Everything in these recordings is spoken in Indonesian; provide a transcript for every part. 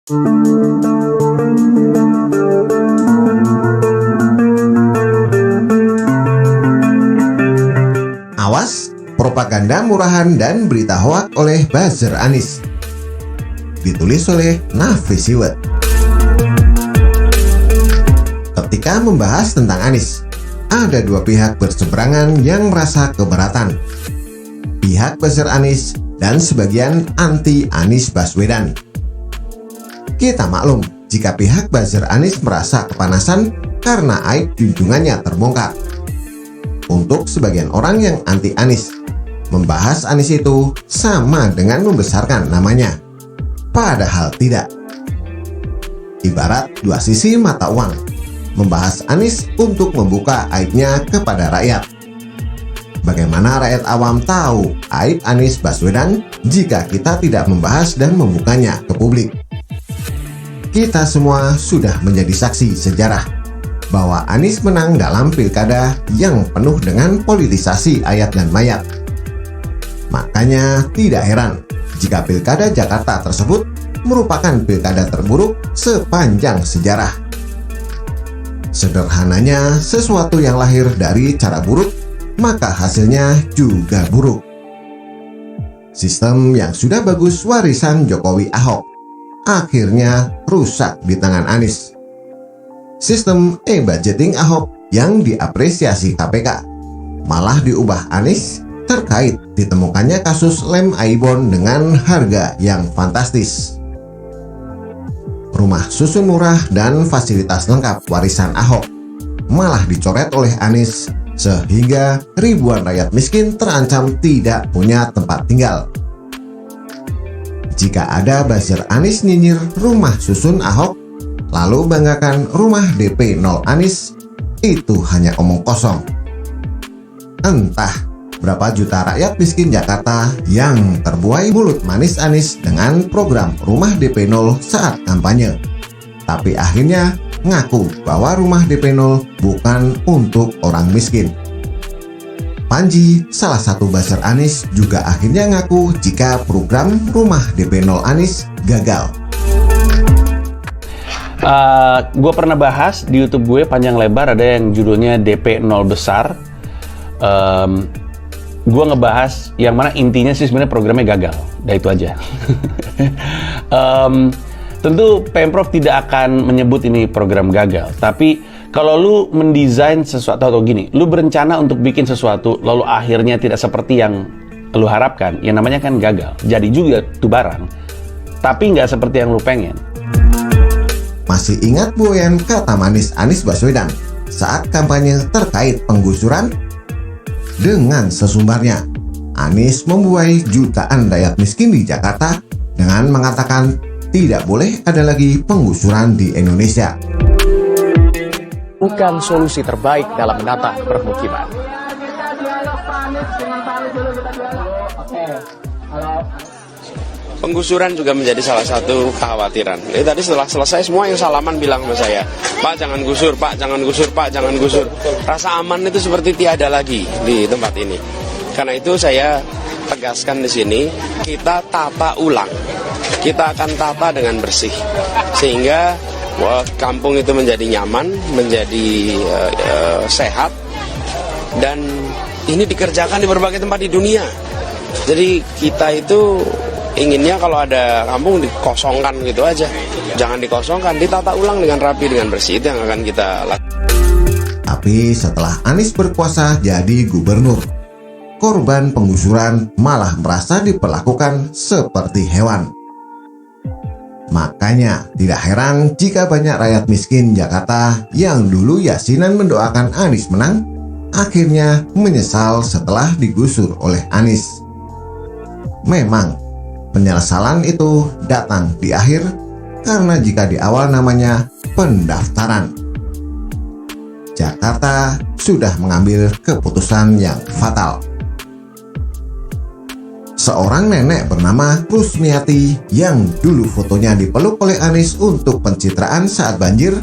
Awas, propaganda murahan dan berita hoak oleh buzzer Anies. Ditulis oleh Nafi Siwet. Ketika membahas tentang Anies, ada dua pihak berseberangan yang merasa keberatan. Pihak buzzer Anies dan sebagian anti Anies Baswedan. Kita maklum jika pihak buzzer Anies merasa kepanasan karena aib junjungannya terbongkar. Untuk sebagian orang yang anti Anies, membahas Anies itu sama dengan membesarkan namanya. Padahal tidak. Ibarat dua sisi mata uang. Membahas Anies untuk membuka aibnya kepada rakyat. Bagaimana rakyat awam tahu aib Anies Baswedan jika kita tidak membahas dan membukanya ke publik? Kita semua sudah menjadi saksi sejarah bahwa Anies menang dalam pilkada yang penuh dengan politisasi ayat dan mayat. Makanya tidak heran jika pilkada Jakarta tersebut merupakan pilkada terburuk sepanjang sejarah. Sederhananya, sesuatu yang lahir dari cara buruk, maka hasilnya juga buruk. Sistem yang sudah bagus warisan Jokowi Ahok akhirnya rusak di tangan Anies. Sistem e-budgeting Ahok yang diapresiasi KPK malah diubah Anies terkait ditemukannya kasus lem Aibon dengan harga yang fantastis. Rumah susun murah dan fasilitas lengkap warisan Ahok malah dicoret oleh Anies sehingga ribuan rakyat miskin terancam tidak punya tempat tinggal. Jika ada buzzer Anies nyinyir rumah susun Ahok lalu banggakan rumah DP 0 Anies, itu hanya omong kosong. Entah berapa juta rakyat miskin Jakarta yang terbuai mulut manis Anies dengan program rumah DP 0 saat kampanye. Tapi akhirnya ngaku bahwa rumah DP 0 bukan untuk orang miskin. Panji, salah satu buzzer Anies, juga akhirnya ngaku jika program rumah DP 0 Anies gagal. Gue pernah bahas di YouTube gue panjang lebar, ada yang judulnya DP 0 besar. Gue ngebahas yang mana intinya sih sebenarnya programnya gagal. Udah itu aja. Tentu Pemprov tidak akan menyebut ini program gagal. Tapi kalau lu mendesain sesuatu atau gini, lu berencana untuk bikin sesuatu lalu akhirnya tidak seperti yang lu harapkan, yang namanya kan gagal. Jadi juga tuh barang, tapi nggak seperti yang lu pengen. Masih ingat buayan kata manis Anies Baswedan saat kampanye terkait penggusuran? Dengan sesumbarnya, Anies membuai jutaan rakyat miskin di Jakarta dengan mengatakan tidak boleh ada lagi penggusuran di Indonesia. Bukan solusi terbaik dalam menata permukiman. Penggusuran juga menjadi salah satu kekhawatiran. Jadi tadi setelah selesai semua yang salaman bilang sama saya, Pak jangan gusur, Pak jangan gusur, Pak jangan gusur. Rasa aman itu seperti tiada lagi di tempat ini. Karena itu saya tegaskan di sini, kita tata ulang. Kita akan tata dengan bersih. Sehingga kampung itu menjadi nyaman, menjadi sehat. Dan ini dikerjakan di berbagai tempat di dunia. Jadi kita itu inginnya kalau ada kampung dikosongkan gitu aja. Jangan dikosongkan, ditata ulang dengan rapi, dengan bersih. Itu yang akan kita lakukan. Tapi setelah Anies berkuasa jadi gubernur, korban penggusuran malah merasa diperlakukan seperti hewan. Makanya tidak heran jika banyak rakyat miskin Jakarta yang dulu yasinan mendoakan Anies menang, akhirnya menyesal setelah digusur oleh Anies. Memang penyesalan itu datang di akhir karena jika di awal namanya pendaftaran. Jakarta sudah mengambil keputusan yang fatal. Seorang nenek bernama Rusmiati yang dulu fotonya dipeluk oleh Anies untuk pencitraan saat banjir,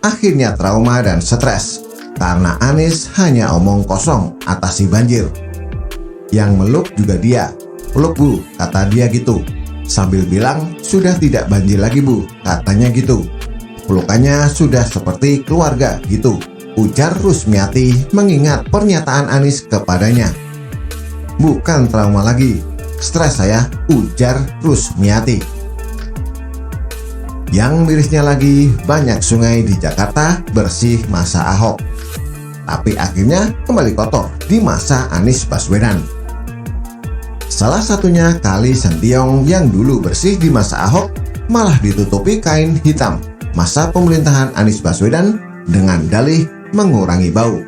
akhirnya trauma dan stres karena Anies hanya omong kosong atasi banjir. Yang meluk juga dia. "Peluk bu," kata dia gitu. sambil bilang sudah tidak banjir lagi Bu, katanya gitu. Pelukannya sudah seperti keluarga gitu, ujar Rusmiati mengingat pernyataan Anies kepadanya. Bukan trauma lagi, stres saya, ujar Rusmiati. Yang mirisnya lagi, banyak sungai di Jakarta bersih masa Ahok, tapi akhirnya kembali kotor di masa Anies Baswedan. Salah satunya Kali Sentiong yang dulu bersih di masa Ahok malah ditutupi kain hitam masa pemerintahan Anies Baswedan dengan dalih mengurangi bau.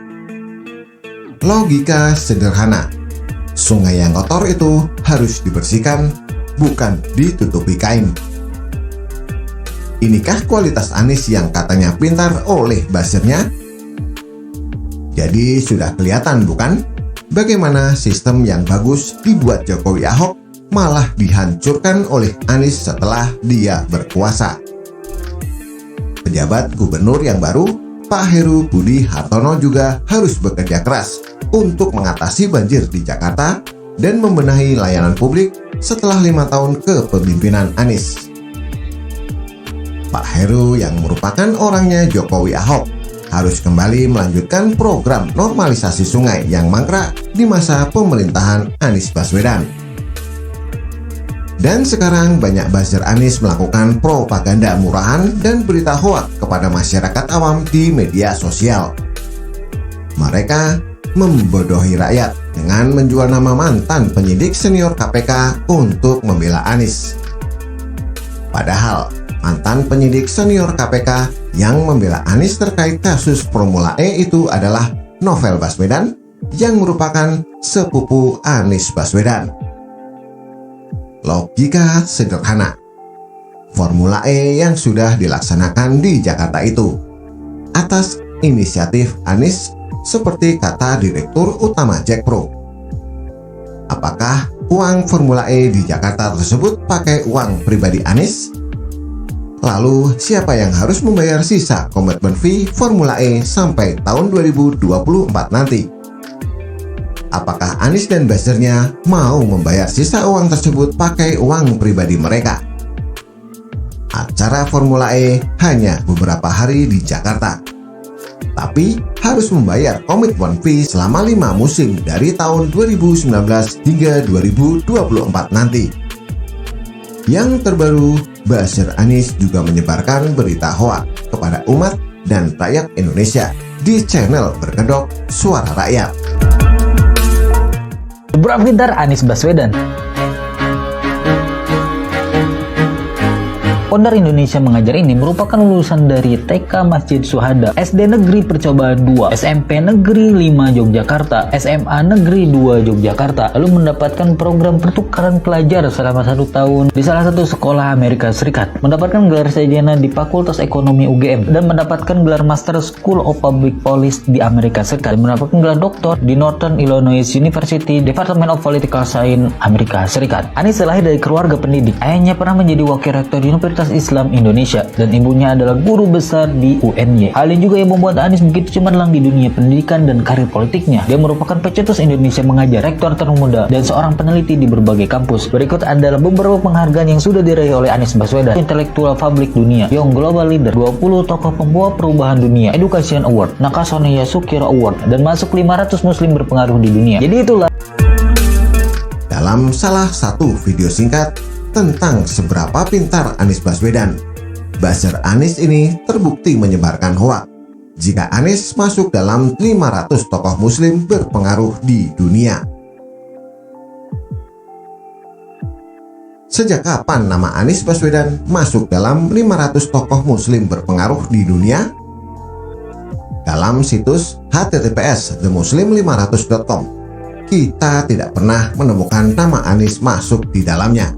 Logika sederhana, sungai yang kotor itu harus dibersihkan, bukan ditutupi kain. Inikah kualitas Anies yang katanya pintar oleh buzzernya? Jadi sudah kelihatan bukan? Bagaimana sistem yang bagus dibuat Jokowi Ahok malah dihancurkan oleh Anies setelah dia berkuasa. Pejabat gubernur yang baru, Pak Heru Budi Hartono juga harus bekerja keras untuk mengatasi banjir di Jakarta dan membenahi layanan publik setelah 5 tahun kepemimpinan Anies. Pak Heru yang merupakan orangnya Jokowi Ahok harus kembali melanjutkan program normalisasi sungai yang mangkrak di masa pemerintahan Anies Baswedan. Dan sekarang banyak buzzer Anies melakukan propaganda murahan dan berita hoak kepada masyarakat awam di media sosial. Mereka membodohi rakyat dengan menjual nama mantan penyidik senior KPK untuk membela Anies. Padahal mantan penyidik senior KPK yang membela Anies terkait kasus Formula E itu adalah Novel Baswedan yang merupakan sepupu Anies Baswedan. Logika sederhana, Formula E yang sudah dilaksanakan di Jakarta itu atas inisiatif Anies seperti kata Direktur Utama Jakpro. Apakah uang Formula E di Jakarta tersebut pakai uang pribadi Anies? Lalu, siapa yang harus membayar sisa komitmen fee Formula E sampai tahun 2024 nanti? Apakah Anies dan buzzernya mau membayar sisa uang tersebut pakai uang pribadi mereka? Acara Formula E hanya beberapa hari di Jakarta, tapi harus membayar komitmen fee selama 5 musim dari tahun 2019 hingga 2024 nanti. Yang terbaru, buzzer Anies juga menyebarkan berita hoak kepada umat dan rakyat Indonesia di channel berkedok Suara Rakyat. Seberapa pintar Anies Baswedan? Pondar Indonesia Mengajar ini merupakan lulusan dari TK Masjid Syuhada, SD Negeri Percobaan 2, SMP Negeri 5 Yogyakarta, SMA Negeri 2 Yogyakarta, lalu mendapatkan program pertukaran pelajar selama 1 tahun di salah satu sekolah Amerika Serikat, mendapatkan gelar sarjana di Fakultas Ekonomi UGM, dan mendapatkan gelar Master School of Public Policy di Amerika Serikat, dan mendapatkan gelar doktor di Northern Illinois University, Department of Political Science, Amerika Serikat. Anies lahir dari keluarga pendidik. Ayahnya pernah menjadi wakil rektor di Universitas Islam Indonesia dan ibunya adalah guru besar di UNY. Hal ini juga yang membuat Anies begitu cemerlang di dunia pendidikan dan karir politiknya. Dia merupakan pencetus Indonesia Mengajar, rektor termuda, dan seorang peneliti di berbagai kampus. Berikut adalah beberapa penghargaan yang sudah diraih oleh Anies Baswedan: Intelektual Publik Dunia, Young Global Leader, 20 Tokoh Pembawa Perubahan Dunia, Education Award, Nakasone Yasukiro Award, dan masuk 500 Muslim berpengaruh di dunia. Jadi itulah. Dalam salah satu video singkat tentang seberapa pintar Anies Baswedan, buzzer Anies ini terbukti menyebarkan hoak jika Anies masuk dalam 500 tokoh muslim berpengaruh di dunia. Sejak kapan nama Anies Baswedan masuk dalam 500 tokoh muslim berpengaruh di dunia? Dalam situs https://themuslim500.com, kita tidak pernah menemukan nama Anies masuk di dalamnya.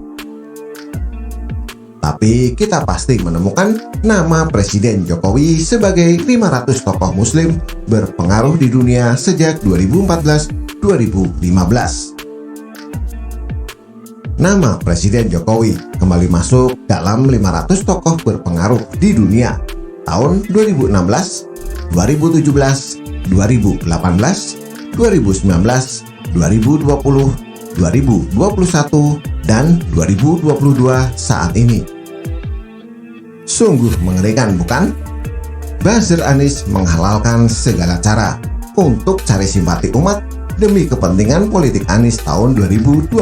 Tapi kita pasti menemukan nama Presiden Jokowi sebagai 500 tokoh muslim berpengaruh di dunia sejak 2014-2015. Nama Presiden Jokowi kembali masuk dalam 500 tokoh berpengaruh di dunia tahun 2016, 2017, 2018, 2019, 2020, 2021, dan 2022 saat ini. Sungguh mengerikan, bukan? Buzzer Anies menghalalkan segala cara untuk cari simpati umat demi kepentingan politik Anies tahun 2024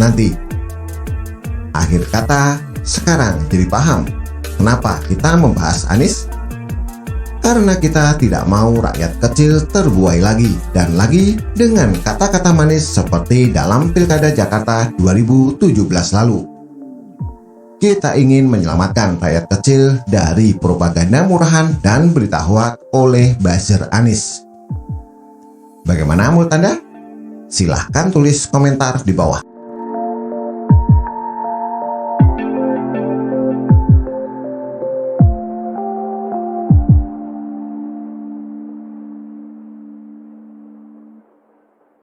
nanti. Akhir kata, sekarang jadi paham kenapa kita membahas Anies? Karena kita tidak mau rakyat kecil terbuai lagi dan lagi dengan kata-kata manis seperti dalam Pilkada Jakarta 2017 lalu. Kita ingin menyelamatkan rakyat kecil dari propaganda murahan dan berita hoaks oleh buzzer Anies. Bagaimana menurut Anda? Silahkan tulis komentar di bawah.